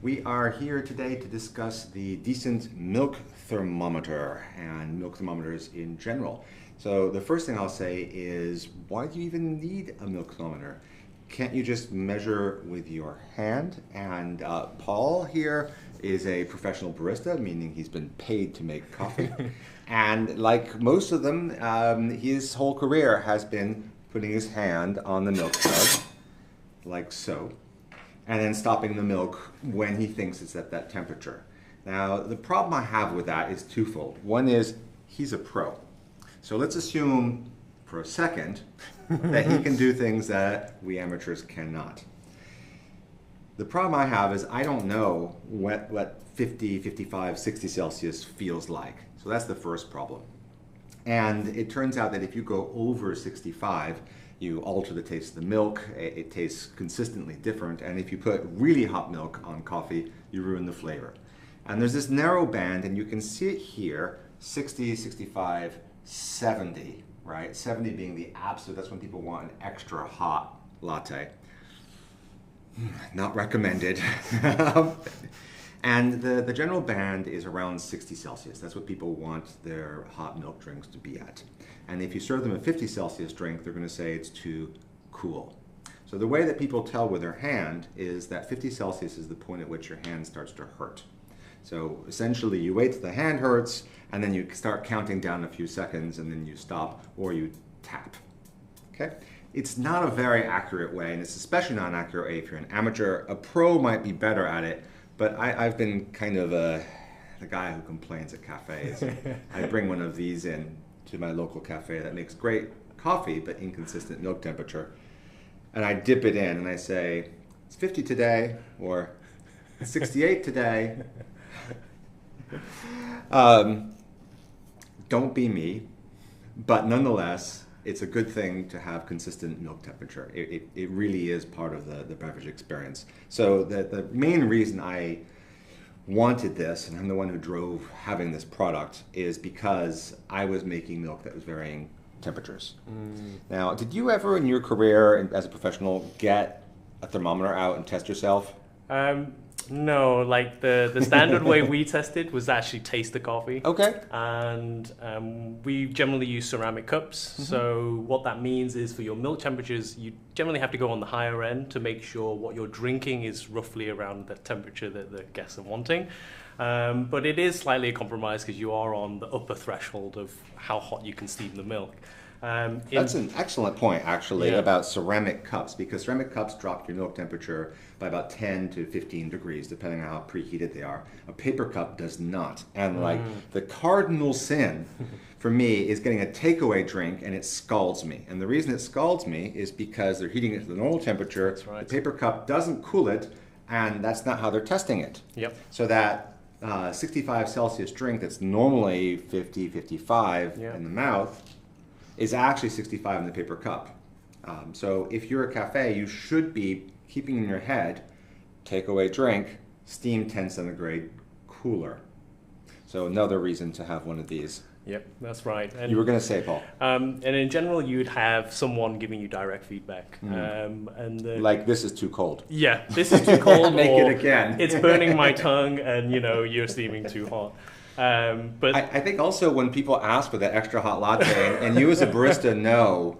We are here today to discuss the decent milk thermometer and milk thermometers in general. So the first thing I'll say is, why do you even need a milk thermometer? Can't you just measure with your hand? And Paul here is a professional barista, meaning he's been paid to make coffee. And like most of them, his whole career has been putting his hand on the milk jug, like so, and then stopping the milk when he thinks it's at that temperature. Now, the problem I have with that is twofold. One is he's a pro. So let's assume for a second that he can do things that we amateurs cannot. The problem I have is I don't know what 50, 55, 60 Celsius feels like. So that's the first problem. And it turns out that if you go over 65, you alter the taste of the milk. It tastes consistently different. And if you put really hot milk on coffee, you ruin the flavor. And there's this narrow band, and you can see it here, 60, 65, 70, right? 70 being the absolute, that's when people want an extra hot latte. Not recommended. And the general band is around 60 Celsius. That's what people want their hot milk drinks to be at. And if you serve them a 50 Celsius drink, they're going to say it's too cool. So the way that people tell with their hand is that 50 Celsius is the point at which your hand starts to hurt. So essentially you wait till the hand hurts, and then you start counting down a few seconds, and then you stop or you tap. Okay? It's not a very accurate way, and it's especially not an accurate way if you're an amateur. A pro might be better at it, but I've been kind of the guy who complains at cafes. I bring one of these in to my local cafe that makes great coffee but inconsistent milk temperature, and I dip it in and I say, it's 50 today, or 68 today. Don't be me, but nonetheless, it's a good thing to have consistent milk temperature. It really is part of the beverage experience. So the main reason I wanted this, and I'm the one who drove having this product, is because I was making milk that was varying temperatures. Now, did you ever in your career as a professional get a thermometer out and test yourself? No, like the standard way we tested was actually taste the coffee. Okay. And we generally use ceramic cups. Mm-hmm. So what that means is for your milk temperatures, you generally have to go on the higher end to make sure what you're drinking is roughly around the temperature that the guests are wanting. But it is slightly a compromise because you are on the upper threshold of how hot you can steam the milk. That's an excellent point, actually, Yeah. about ceramic cups, because ceramic cups drop your milk temperature by about 10 to 15 degrees, depending on how preheated they are. A paper cup does not. And like the cardinal sin for me is getting a takeaway drink and it scalds me. And the reason it scalds me is because they're heating it to the normal temperature. That's right. The paper cup doesn't cool it, and that's not how they're testing it. Yep. So that 65 Celsius drink that's normally 50, 55 in the mouth is actually 65 in the paper cup. So if you're a cafe, you should be keeping in your head, takeaway drink, steam 10 centigrade, cooler. So another reason to have one of these. Yep, that's right. And You were going to say, Paul? and in general, you'd have someone giving you direct feedback. Like, this is too cold. Yeah, this is too cold. Make or it again. It's burning my tongue, and you're steaming too hot. But I think also when people ask for that extra hot latte, and you as a barista know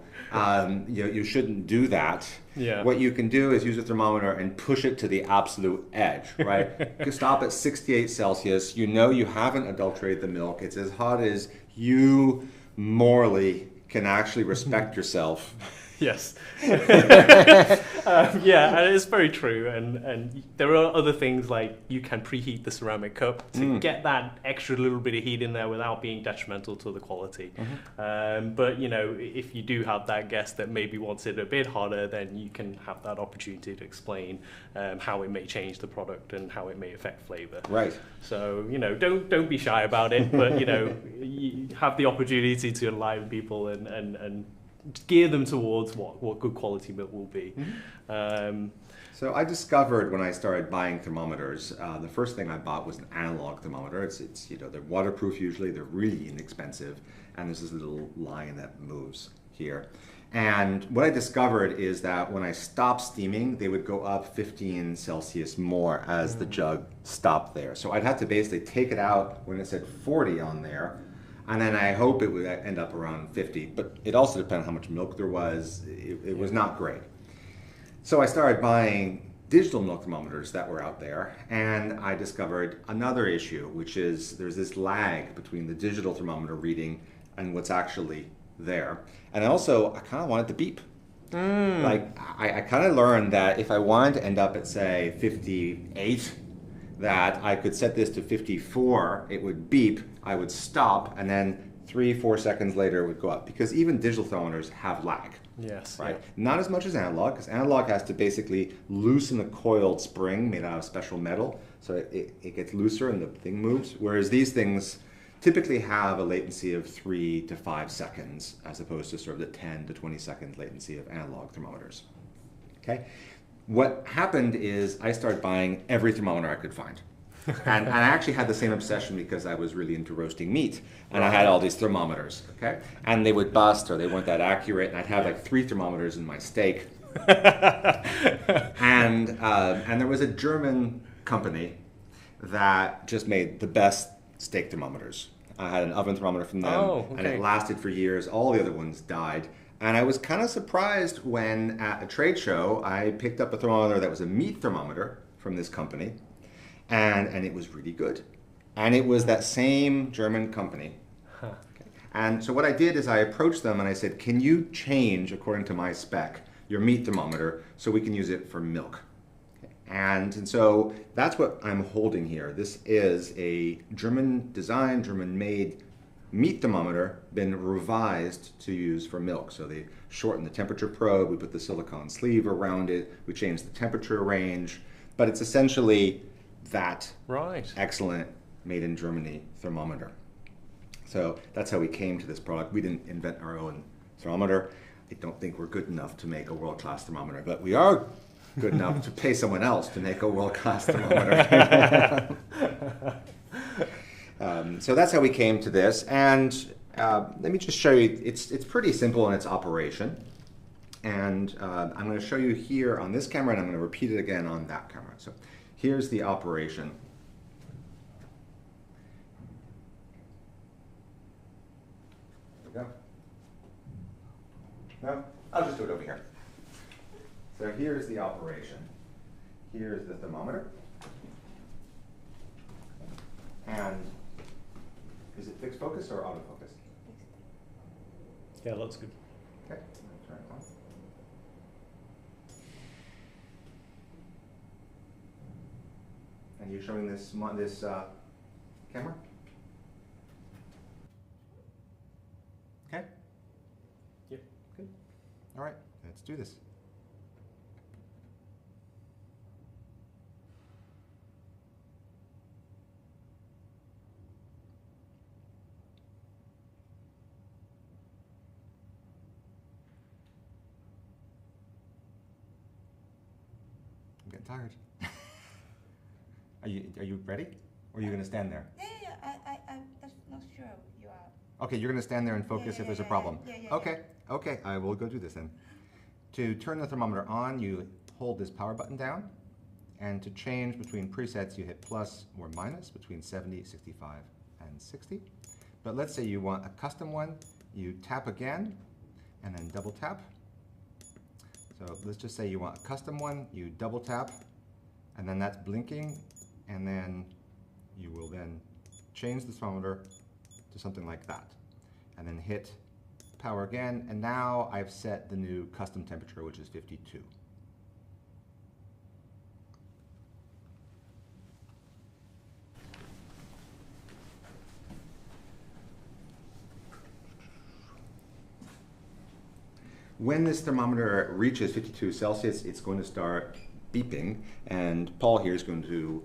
you shouldn't do that. Yeah. What you can do is use a thermometer and push it to the absolute edge, right? You stop at 68 Celsius. You know you haven't adulterated the milk. It's as hot as you morally can actually respect yourself. Yes. Yeah, and it's very true. And there are other things like you can preheat the ceramic cup to get that extra little bit of heat in there without being detrimental to the quality. But if you do have that guest that maybe wants it a bit hotter, then you can have that opportunity to explain how it may change the product and how it may affect flavor. Right. So don't be shy about it, but you have the opportunity to enliven people and gear them towards what good quality milk will be. So I discovered when I started buying thermometers, the first thing I bought was an analog thermometer. It's you know, they're waterproof usually, they're really inexpensive, and there's this little line that moves here. And what I discovered is that when I stopped steaming, they would go up 15 Celsius more as the jug stopped there. So I'd have to basically take it out when it said 40 on there, and then I hope it would end up around 50. But it also depends on how much milk there was. It was not great. So I started buying digital milk thermometers that were out there, and I discovered another issue, which is there's this lag between the digital thermometer reading and what's actually there. And also, I kind of wanted to beep. Like, I kind of learned that if I wanted to end up at, say, 58, that I could set this to 54, it would beep, I would stop, and then 3-4 seconds later it would go up. Because even digital thermometers have lag. Yes. Right? Yeah. Not as much as analog, because analog has to basically loosen a coiled spring made out of special metal, so it gets looser and the thing moves. Whereas these things typically have a latency of 3 to 5 seconds, as opposed to sort of the 10 to 20 second latency of analog thermometers. Okay? What happened is I started buying every thermometer I could find. And I actually had the same obsession because I was really into roasting meat, and I had all these thermometers, okay? And they would bust or they weren't that accurate, and I'd have like 3 thermometers in my steak. And there was a German company that just made the best steak thermometers. I had an oven thermometer from them, and it lasted for years. All the other ones died. And I was kind of surprised when at a trade show, I picked up a thermometer that was a meat thermometer from this company. And it was really good. And it was that same German company. Okay. And so what I did is I approached them and I said, can you change, according to my spec, your meat thermometer so we can use it for milk? Okay. And so that's what I'm holding here. This is a German designed, German made meat thermometer, been revised to use for milk. So they shortened the temperature probe, we put the silicone sleeve around it, we changed the temperature range, but it's essentially that excellent made in Germany thermometer. So that's how we came to this product. We didn't invent our own thermometer. I don't think we're good enough to make a world-class thermometer, but we are good enough to pay someone else to make a world-class thermometer. So that's how we came to this. And let me just show you, it's pretty simple in its operation. And I'm going to show you here on this camera, and I'm going to repeat it again on that camera. So here's the operation. There we go. No, I'll just do it over here. So here's the operation. Here's the thermometer. And is it fixed focus or autofocus? Yeah, that's good. Okay, I'm turn it on. And you're showing this camera? Okay? Yep. Good. All right, let's do this. I'm getting tired. Are you ready? Or are you going to stand there? Yeah, I'm just not sure you are. Okay, you're going to stand there and focus if there's a problem. Yeah. Okay, I will go do this then. To turn the thermometer on, you hold this power button down. And to change between presets, you hit plus or minus between 70, 65, and 60. But let's say you want a custom one. You tap again, and then double tap. So let's just say you want a custom one. You double tap, and then that's blinking. And then you will then change the thermometer to something like that. And then hit power again, and now I've set the new custom temperature, which is 52. When this thermometer reaches 52 Celsius, it's going to start beeping, and Paul here is going to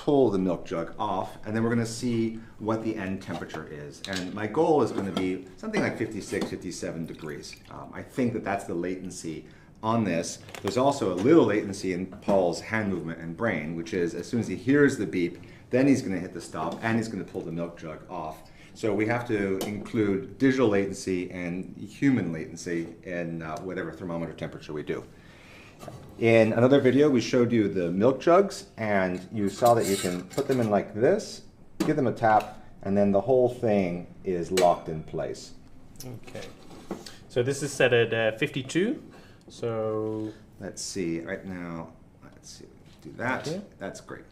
pull the milk jug off, and then we're going to see what the end temperature is. And my goal is going to be something like 56, 57 degrees. I think that that's the latency on this. There's also a little latency in Paul's hand movement and brain, which is as soon as he hears the beep, then he's going to hit the stop and he's going to pull the milk jug off. So we have to include digital latency and human latency in whatever thermometer temperature we do. In another video, we showed you the milk jugs, and you saw that you can put them in like this, give them a tap, and then the whole thing is locked in place. Okay. So this is set at 52. So let's see, right now, let's see, do that. Okay. That's great.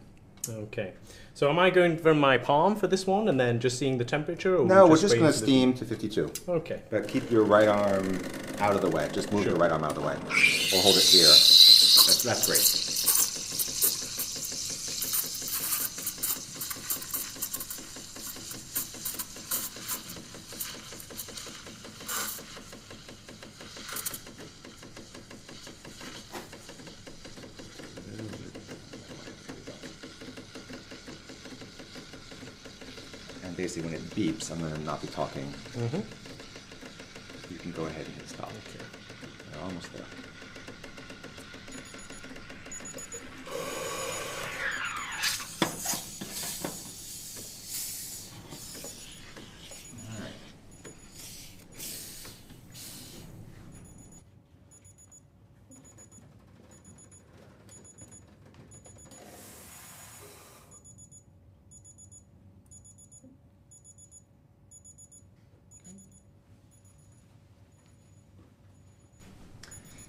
Okay. So am I going from my palm for this one and then just seeing the temperature? Or no, we're just going to steam to 52. Okay. But keep your right arm out of the way. Just move your right arm out of the way. Or hold it here. That's great. And basically when it beeps, I'm going to not be talking. Mm-hmm. You can go ahead and hit stop. Okay. We're almost there.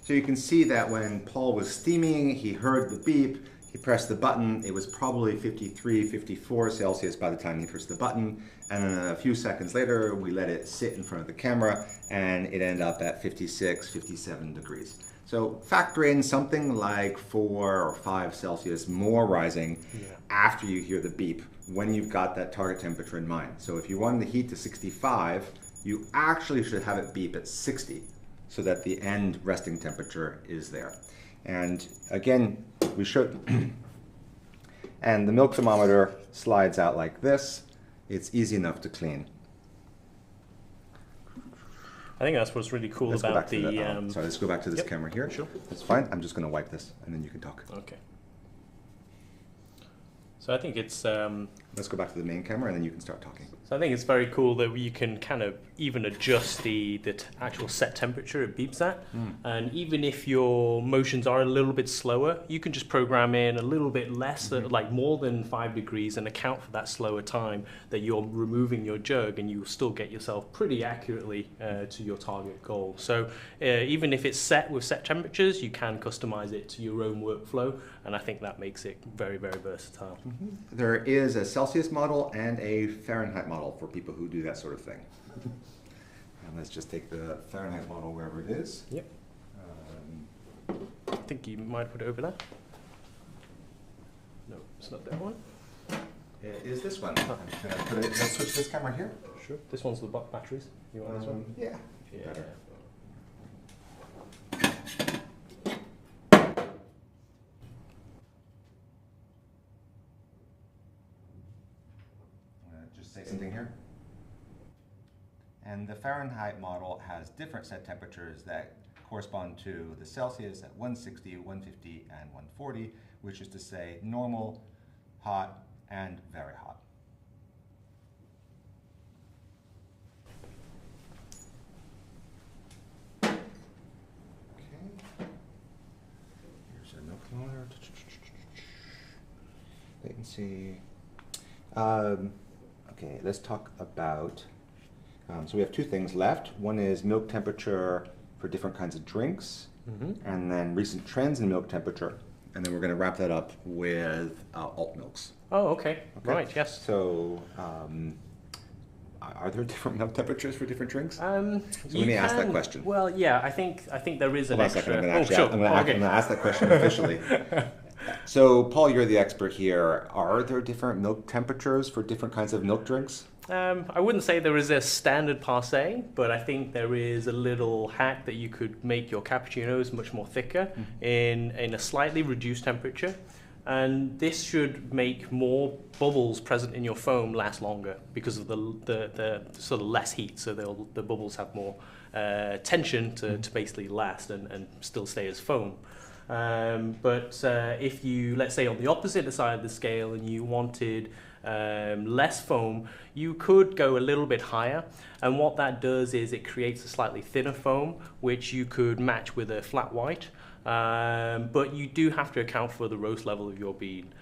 So you can see that when Paul was steaming, he heard the beep, he pressed the button, it was probably 53, 54 Celsius by the time he pressed the button, and then a few seconds later we let it sit in front of the camera and it ended up at 56, 57 degrees. So factor in something like 4 or 5 Celsius more rising after you hear the beep when you've got that target temperature in mind. So if you wanted the heat to 65, you actually should have it beep at 60. So that the end resting temperature is there. And again, we should, and the milk thermometer slides out like this. It's easy enough to clean. I think that's what's really cool about the... sorry, let's go back to this camera here. Sure. That's fine. I'm just going to wipe this and then you can talk. Okay. So I think it's... let's go back to the main camera and then you can start talking. So I think it's very cool that you can kind of even adjust the actual set temperature it beeps at. And even if your motions are a little bit slower, you can just program in a little bit less, like more than 5 degrees, and account for that slower time that you're removing your jug, and you will still get yourself pretty accurately to your target goal. So even if it's set with set temperatures, you can customize it to your own workflow, and I think that makes it very, very versatile. There is a Celsius model and a Fahrenheit model for people who do that sort of thing. And let's just take the Fahrenheit model wherever it is. Yep. I think you might put it over there. No, it's not that one. It is this one. Let's switch this camera here. Sure. This one's the batteries. You want this one? Yeah. Better. Just say something here. And the Fahrenheit model has different set temperatures that correspond to the Celsius at 160, 150, and 140, which is to say normal, hot, and very hot. Okay. Here's our milk thermometer. Latency. Okay, let's talk about, so we have 2 things left. One is milk temperature for different kinds of drinks, and then recent trends in milk temperature. And then we're going to wrap that up with alt milks. Oh, okay. Right, yes. So, are there different milk temperatures for different drinks? So let me ask that question. Well, yeah, I think there is an extra... I'm going to ask that question officially. So, Paul, you're the expert here. Are there different milk temperatures for different kinds of milk drinks? I wouldn't say there is a standard per se, but I think there is a little hack that you could make your cappuccinos much more thicker in a slightly reduced temperature. And this should make more bubbles present in your foam last longer because of the sort of less heat. So the bubbles have more tension to basically last and still stay as foam. But if you, let's say on the opposite side of the scale and you wanted less foam, you could go a little bit higher, and what that does is it creates a slightly thinner foam which you could match with a flat white, but you do have to account for the roast level of your bean,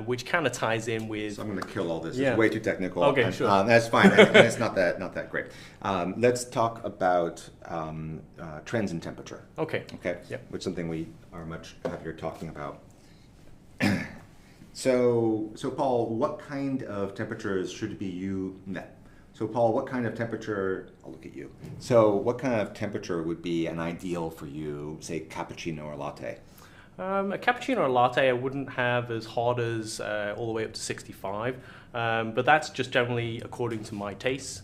which kind of ties in with... So I'm going to kill all this. Yeah. It's way too technical. Okay, and, sure. That's fine, and it's not that great. Let's talk about trends in temperature. Okay. Okay. Yep. Which is something we are much happier talking about. So Paul, what kind of temperatures should be you met? So Paul, what kind of temperature, I'll look at you. So what kind of temperature would be an ideal for you, say cappuccino or latte? A cappuccino or a latte I wouldn't have as hot as all the way up to 65, but that's just generally according to my tastes,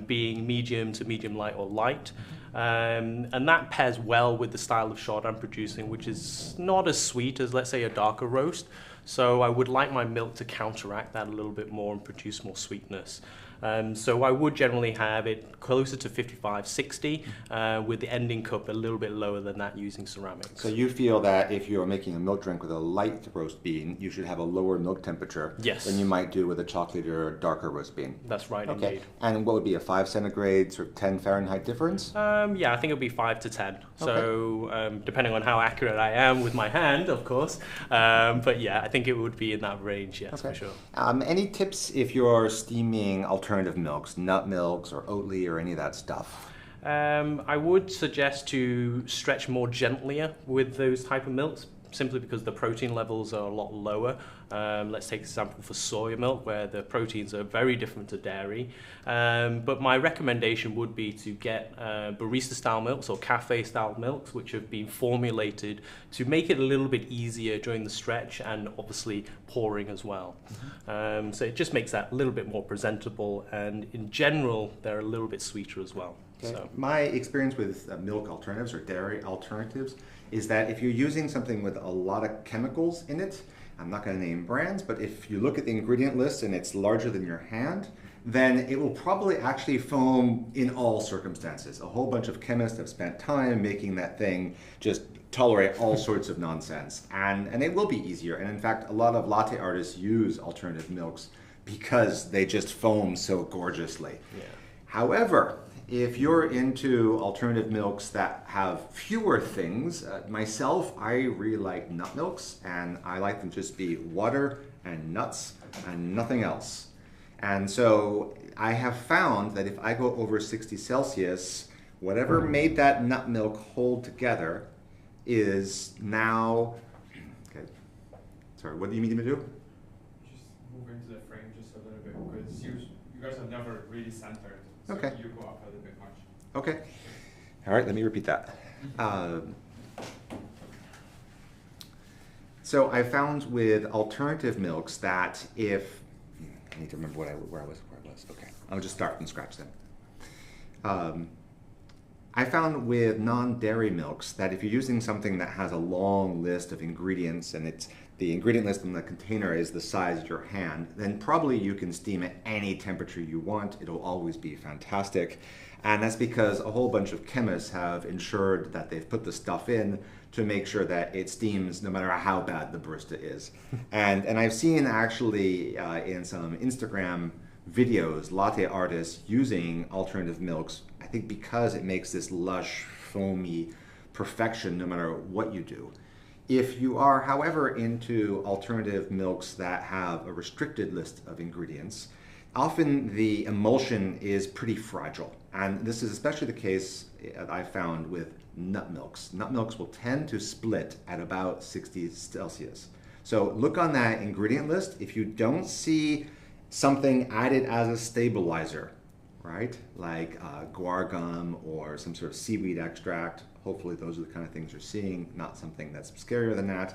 being medium to medium light or light. And that pairs well with the style of shot I'm producing, which is not as sweet as, let's say, a darker roast. So I would like my milk to counteract that a little bit more and produce more sweetness. So I would generally have it closer to 55, 60, with the ending cup a little bit lower than that using ceramics. So you feel that if you're making a milk drink with a light roast bean, you should have a lower milk temperature Yes. than you might do with a chocolate or darker roast bean? That's right, Okay. indeed. And what would be a 5 centigrade, sort of 10 Fahrenheit difference? Yeah, I think it would be 5 to 10. So depending on how accurate I am with my hand, of course. But yeah, I think it would be in that range, yes, for sure. Any tips if you're steaming alternative milks, nut milks or Oatly or any of that stuff? I would suggest to stretch more gentlier with those type of milks, simply because the protein levels are a lot lower. Let's take an example for soya milk, where the proteins are very different to dairy. But my recommendation would be to get barista-style milks or cafe-style milks, which have been formulated to make it a little bit easier during the stretch and obviously pouring as well. So it just makes that a little bit more presentable, and in general, they're a little bit sweeter as well. Okay. So. My experience with milk alternatives or dairy alternatives is that if you're using something with a lot of chemicals in it, I'm not going to name brands, but if you look at the ingredient list and it's larger than your hand, then it will probably actually foam in all circumstances. A whole bunch of chemists have spent time making that thing just tolerate all sorts of nonsense, and it will be easier. And in fact, a lot of latte artists use alternative milks because they just foam so gorgeously. Yeah. However, if you're into alternative milks that have fewer things, myself, I really like nut milks, and I like them to just be water and nuts and nothing else. And so I have found that if I go over 60 Celsius, whatever made that nut milk hold together is now, okay, sorry, what do you need me to do? Just move into the frame just a little bit, because you guys are never really centered. So Okay. you go up a little bit much. Okay. All right, let me repeat that. So I found with alternative milks that if, I need to remember where I was. Okay, I'll just start from scratch then. I found with non-dairy milks that if you're using something that has a long list of ingredients and the ingredient list in the container is the size of your hand, then probably you can steam at any temperature you want. It'll always be fantastic. And that's because a whole bunch of chemists have ensured that they've put the stuff in to make sure that it steams no matter how bad the barista is. and I've seen actually in some Instagram videos, latte artists using alternative milks, I think because it makes this lush, foamy perfection no matter what you do. If you are, however, into alternative milks that have a restricted list of ingredients, often the emulsion is pretty fragile. And this is especially the case I found with nut milks. Nut milks will tend to split at about 60 Celsius. So look on that ingredient list. If you don't see something added as a stabilizer, right? Like guar gum or some sort of seaweed extract. Hopefully those are the kind of things you're seeing, not something that's scarier than that.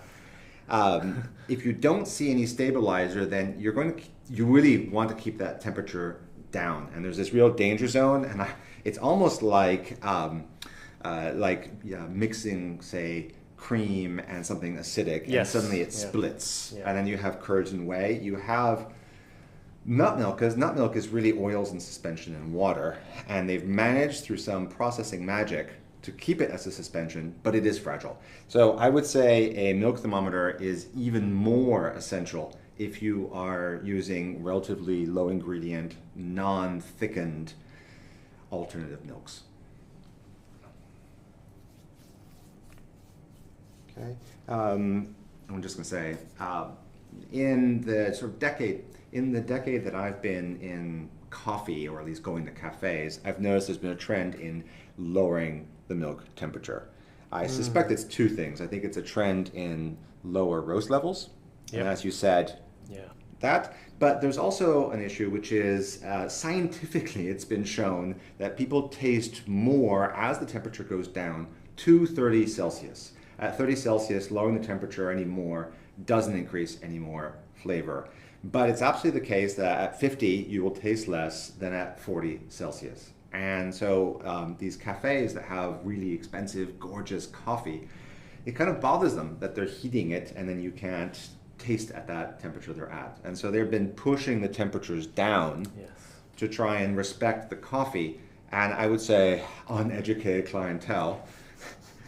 If you don't see any stabilizer, then you really want to keep that temperature down. And there's this real danger zone, and it's almost like mixing, say, cream and something acidic, and Yes. suddenly it Yeah. splits. Yeah. And then you have curds and whey. You have nut milk, because nut milk is really oils in suspension in water, and they've managed through some processing magic to keep it as a suspension, but it is fragile. So I would say a milk thermometer is even more essential if you are using relatively low ingredient, non-thickened alternative milks. Okay. I'm just going to say, in the sort of decade that I've been in coffee, or at least going to cafes, I've noticed there's been a trend in lowering the milk temperature. I suspect it's two things. I think it's a trend in lower roast levels, Yep. and as you said, Yeah. that. But there's also an issue, which is scientifically it's been shown that people taste more as the temperature goes down to 30 Celsius. At 30 Celsius, lowering the temperature any more doesn't increase any more flavor. But it's absolutely the case that at 50, you will taste less than at 40 Celsius. And so these cafes that have really expensive, gorgeous coffee, it kind of bothers them that they're heating it and then you can't taste at that temperature they're at. And so they've been pushing the temperatures down Yes. to try and respect the coffee. And I would say uneducated clientele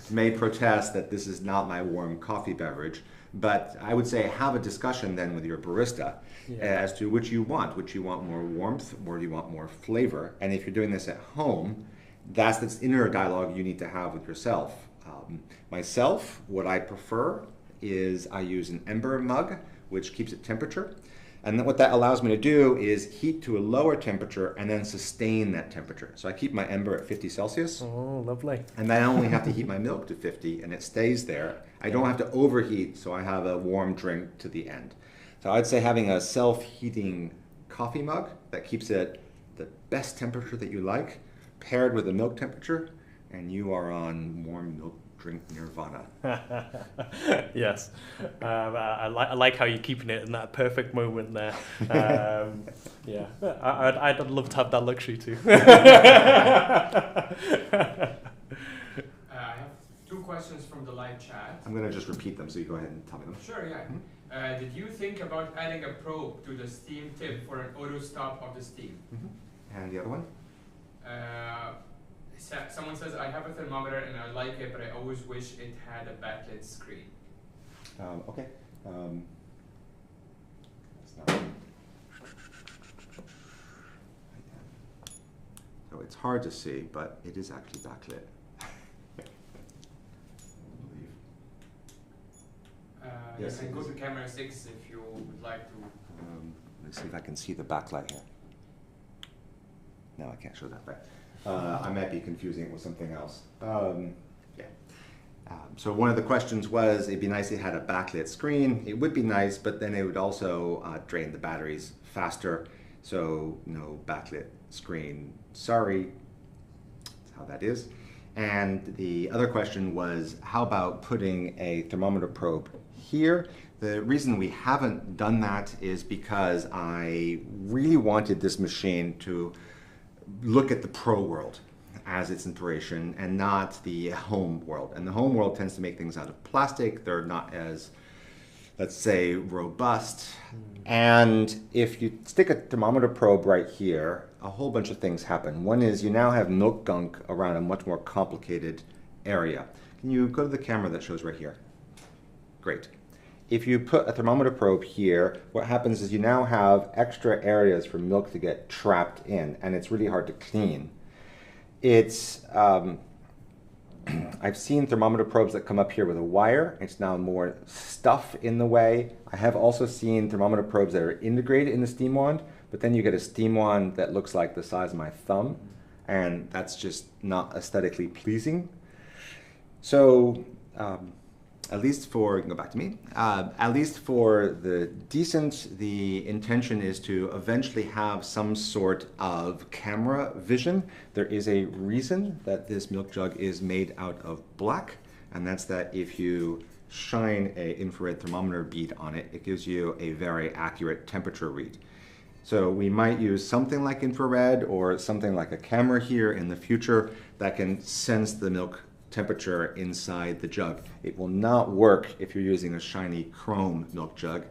may protest that this is not my warm coffee beverage. But I would say have a discussion then with your barista as to which you want. Which you want more warmth, or do you want more flavor? And if you're doing this at home, that's this inner dialogue you need to have with yourself. Myself, what I prefer is I use an ember mug, which keeps it temperature. And then what that allows me to do is heat to a lower temperature and then sustain that temperature. So I keep my ember at 50 Celsius. Oh, lovely. And then I only have to heat my milk to 50 and it stays there. I don't have to overheat, so I have a warm drink to the end. So I'd say having a self-heating coffee mug that keeps it the best temperature that you like, paired with a milk temperature, and you are on warm milk drink nirvana. Yes. I like how you're keeping it in that perfect moment there. Yeah. I'd love to have that luxury too. I have two questions from the live chat. I'm going to just repeat them so you go ahead and tell me them. Sure, yeah. Did you think about adding a probe to the steam tip for an auto stop of the steam? And the other one? Someone says, I have a thermometer and I like it, but I always wish it had a backlit screen. Okay. That's not so it's hard to see, but it is actually backlit. Yes, you can go to camera 6 if you would like to. Let's see if I can see the backlight here. No, I can't show that back. I might be confusing it with something else. So one of the questions was, it'd be nice if it had a backlit screen. It would be nice, but then it would also drain the batteries faster. So no backlit screen. Sorry, that's how that is. And the other question was, how about putting a thermometer probe here? The reason we haven't done that is because I really wanted this machine to look at the pro world as its inspiration and not the home world. And the home world tends to make things out of plastic. They're not as, let's say, robust. And if you stick a thermometer probe right here, a whole bunch of things happen. One is you now have milk gunk around a much more complicated area. Can you go to the camera that shows right here? Great. If you put a thermometer probe here, what happens is you now have extra areas for milk to get trapped in, and it's really hard to clean. It's, I've seen thermometer probes that come up here with a wire. It's now more stuff in the way. I have also seen thermometer probes that are integrated in the steam wand, but then you get a steam wand that looks like the size of my thumb, and that's just not aesthetically pleasing. So, at least for, you can go back to me, at least for the decent, the intention is to eventually have some sort of camera vision. There is a reason that this milk jug is made out of black, and that's that if you shine an infrared thermometer bead on it, it gives you a very accurate temperature read. So we might use something like infrared or something like a camera here in the future that can sense the milk temperature inside the jug. It will not work if you're using a shiny chrome milk jug.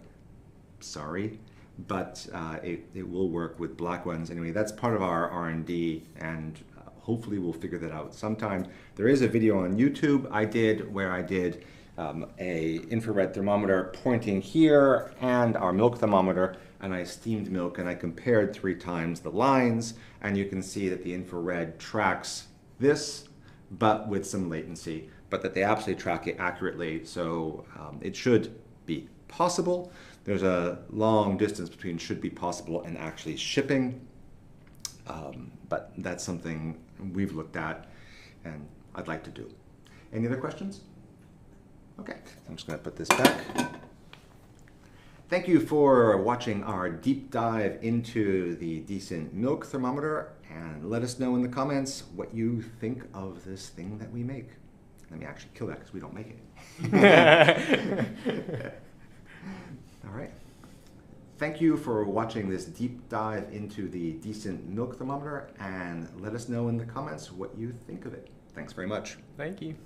Sorry, but it will work with black ones. Anyway, that's part of our R&D, and hopefully we'll figure that out sometime. There is a video on YouTube I did where I did a infrared thermometer pointing here and our milk thermometer, and I steamed milk and I compared 3 times the lines, and you can see that the infrared tracks this, but with some latency, but that they absolutely track it accurately, so it should be possible. There's a long distance between should be possible and actually shipping, but that's something we've looked at and I'd like to do. Any other questions? Okay, I'm just going to put this back. Thank you for watching our deep dive into the Decent Milk Thermometer, and let us know in the comments what you think of this thing that we make. Let me actually kill that because we don't make it. All right. Thank you for watching this deep dive into the Decent Milk Thermometer, and let us know in the comments what you think of it. Thanks very much. Thank you.